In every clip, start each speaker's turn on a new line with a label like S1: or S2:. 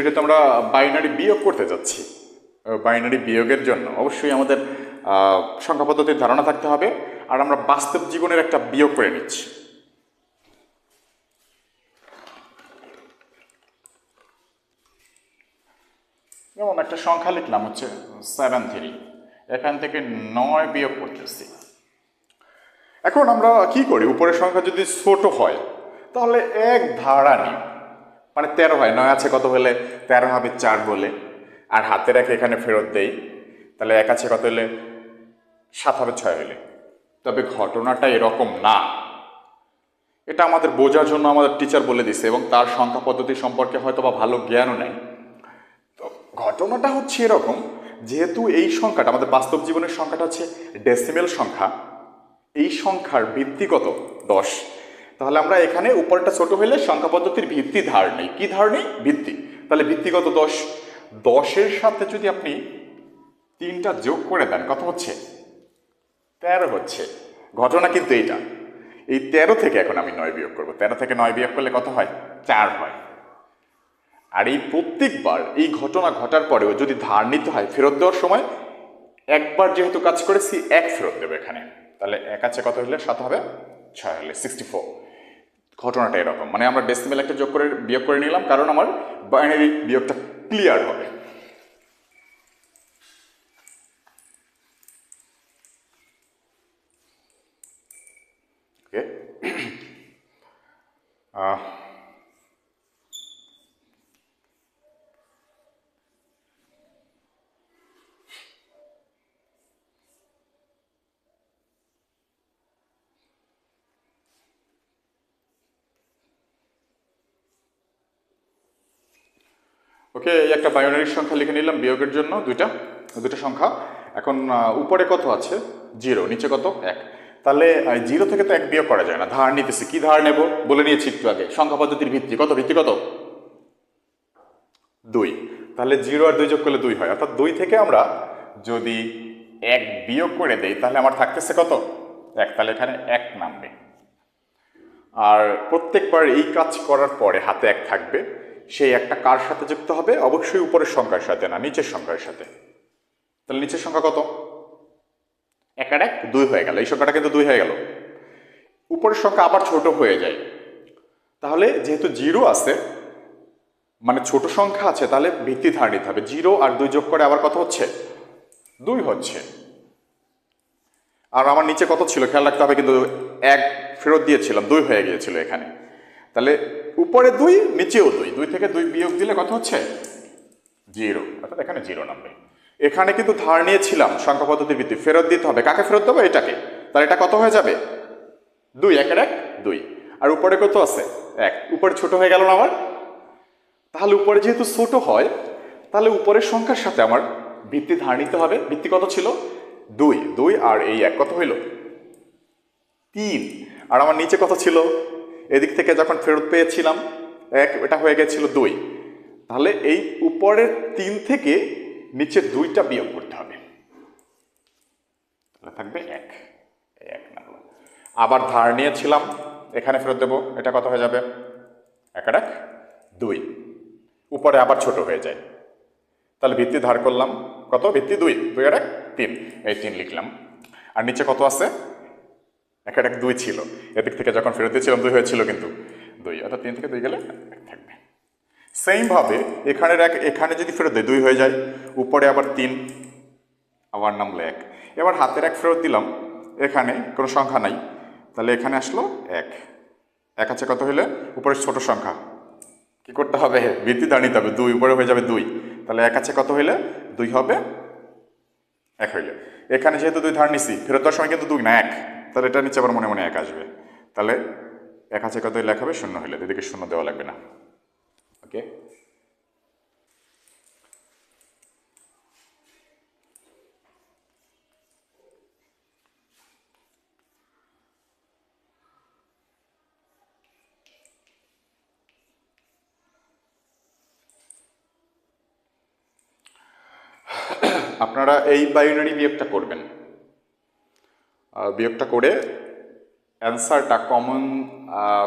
S1: যেহেতু আমরা বাইনারি বিয়োগ করতে যাচ্ছি, বাইনারি বিয়োগের জন্য অবশ্যই আমাদের সংখ্যা পদ্ধতির ধারণা থাকতে হবে। আর আমরা বাস্তব জীবনের একটা বিয়োগ করে নিচ্ছি। যেমন একটা সংখ্যা লিখলাম হচ্ছে 73, এখান থেকে 9 বিয়োগ করতেছি। এখন আমরা কি করি, উপরের সংখ্যা যদি ছোট হয় তাহলে এক ধারা নিই, মানে 13 হয়, 9 আছে কত হলে 13 হবে 4 বলে, আর হাতে রেখে এখানে ফেরত দেই, তাহলে 1 আছে কত হলে 7 হবে 6 হলে। তবে ঘটনাটা এরকম না, এটা আমাদের বোঝার জন্য আমাদের টিচার বলে দিছে এবং তার সংখ্যা পদ্ধতি সম্পর্কে হয়তো বা ভালো জ্ঞানও নেই। তো ঘটনাটা হচ্ছে এরকম, যেহেতু এই সংখ্যাটা আমাদের বাস্তব জীবনের সংখ্যাটা হচ্ছে ডেসিমেল সংখ্যা, এই সংখ্যার ভিত্তি কত 10, তাহলে আমরা এখানে উপরটা ছোট হইলে সংখ্যা পদ্ধতির ভিত্তি ধার নেই। কি ধার নেই? ভিত্তি। তাহলে ভিত্তি কত 10, 10-এর সাথে যদি আপনি 3টা যোগ করে দেন কত হচ্ছে 13 হচ্ছে। ঘটনা কিন্তু এইটা, এই 13 থেকে এখন আমি 9 বিয়োগ করবো। 13 থেকে 9 বিয়োগ করলে কত হয়? 4 হয়। আর এই প্রত্যেকবার এই ঘটনা ঘটার পরেও যদি ধার নিতে হয়, ফেরত দেওয়ার সময় একবার যেহেতু কাজ করেছি 1 ফেরত দেবে এখানে, তাহলে 1 আছে কত হলে 7 হবে 6 হলে 64। ঘটনাটা এরকম, মানে আমরা ডেসিমেল একটা যোগ করে বিয়োগ করে নিলাম, কারণ আমার বাইনারি বিয়োগটা ক্লিয়ার হবে। ওকে, ওকে, এই একটা বাইনারি সংখ্যা লিখে নিলাম বিয়োগের জন্য, দুইটা সংখ্যা। এখন উপরে কত আছে 0, নিচে কত 1, তাহলে 0 থেকে তো 1 বিয়োগ করা যায় না, ধার নিতেছি। কি ধার নেব বলে নিয়েছি একটু আগে, সংখ্যা পদ্ধতির ভিত্তি কত, ভিত্তি কত 2, তাহলে 0 আর 2 যোগ করলে 2 হয়, অর্থাৎ 2 থেকে আমরা যদি 1 বিয়োগ করে দেই তাহলে আমার থাকতেছে কত 1, তাহলে এখানে 1 নামবে। আর প্রত্যেকবার এই কাজ করার পরে হাতে 1 থাকবে, সেই একটা কার সাথে যুক্ত হবে? অবশ্যই উপরের সংখ্যার সাথে না, নিচের সংখ্যার সাথে। তাহলে নিচের সংখ্যা কত? 1 আর 1 2 হয়ে গেল, এই সংখ্যাটা কিন্তু 2 হয়ে গেল। উপরের সংখ্যা আবার ছোট হয়ে যায়, তাহলে যেহেতু 0 আছে, মানে ছোট সংখ্যা আছে, তাহলে ভিত্তি ধার নিতে হবে। 0 আর 2 যোগ করে আবার কত হচ্ছে 2 হচ্ছে। আর আমার নিচে কত ছিল খেয়াল রাখতে হবে, কিন্তু 1 ফেরত দিয়েছিলাম, 2 হয়ে গিয়েছিল এখানে। তাহলে উপরে 2, নিচেও 2, 2 থেকে 2 বিয়োগ দিলে কত হচ্ছে 0, অর্থাৎ এখানে 0 নামবে। এখানে কিন্তু ধার নিয়েছিলাম সংখ্যা পদ্ধতির ভিত্তি, ফেরত দিতে হবে। কাকে ফেরত দেবো? এটাকে। তাহলে এটা কত হয়ে যাবে 2, 1 আর 1 2, আর উপরে কত আছে 1, উপরে ছোট হয়ে গেল না আমার? তাহলে উপরে যেহেতু ছোট হয়, তাহলে উপরের সংখ্যার সাথে আমার ভিত্তি ধার নিতে হবে। ভিত্তি কত ছিল 2, 2 আর এই 1 কত হইল 3, আর আমার নিচে কত ছিল, এদিক থেকে যখন ফেরত পেয়েছিলাম 1, এটা হয়ে গেছিল 2, তাহলে এই উপরের 3 থেকে নিচের 2টা বিয়োগ করতে হবে, তাহলে থাকবে 1, 1 নামলো। আবার ধার নিয়েছিলাম, এখানে ফেরত দেবো, এটা কত হয়ে যাবে 1 আর 1 2, উপরে আবার ছোট হয়ে যায়, তাহলে ভিত্তি ধার করলাম কত, ভিত্তি 2, 2 আর 1 3, এই 3 লিখলাম। আর নিচে কত আছে 1 আর 1 2 ছিল, এদিক থেকে যখন ফেরত দিয়েছিলাম 2 হয়েছিল কিন্তু 2, অর্থাৎ 3 থেকে 2 গেলে 1 থাকবে। সেমভাবে এখানের 1 এখানে যদি ফেরত দেয় 2 হয়ে যায়, উপরে আবার 3, আবার নামলো 1। এবার হাতের 1 ফেরত দিলাম, এখানে কোনো সংখ্যা নাই, তাহলে এখানে আসলো 1, 1 আছে কত হইলে উপরে ছোট সংখ্যা, কি করতে হবে ভিত্তি ধার নিতে হবে, 2 উপরে হয়ে যাবে 2, তাহলে 1 আছে কত হইলে 2 হবে 1 হইলে। এখানে যেহেতু 2 ধার নিছি, ফেরত দেওয়ার সময় কিন্তু 2 না 1, তাহলে এটা নিচে আবার মনে মনে 1 আসবে, তাহলে 1 আছে কত হইলে 1 হবে 0 হইলে, এদিকে 0 দেওয়া লাগবে না। ওকে, আপনারা এই বাইনারি বিয়োগটা করবেন, বিয়োগটা করে অ্যান্সারটা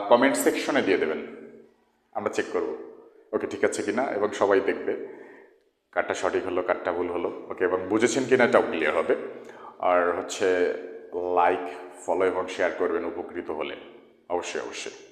S1: কমেন্ট সেকশনে দিয়ে দেবেন, আমরা চেক করব। ওকে, ঠিক আছে কিনা এবং সবাই দেখবে কারটা সঠিক হলো কারটা ভুল হলো। ওকে, এবং বুঝেছেন কিনা এটাও ক্লিয়ার হবে। আর হচ্ছে লাইক, ফলো এবং শেয়ার করবেন উপকৃত হলে, অবশ্যই অবশ্যই।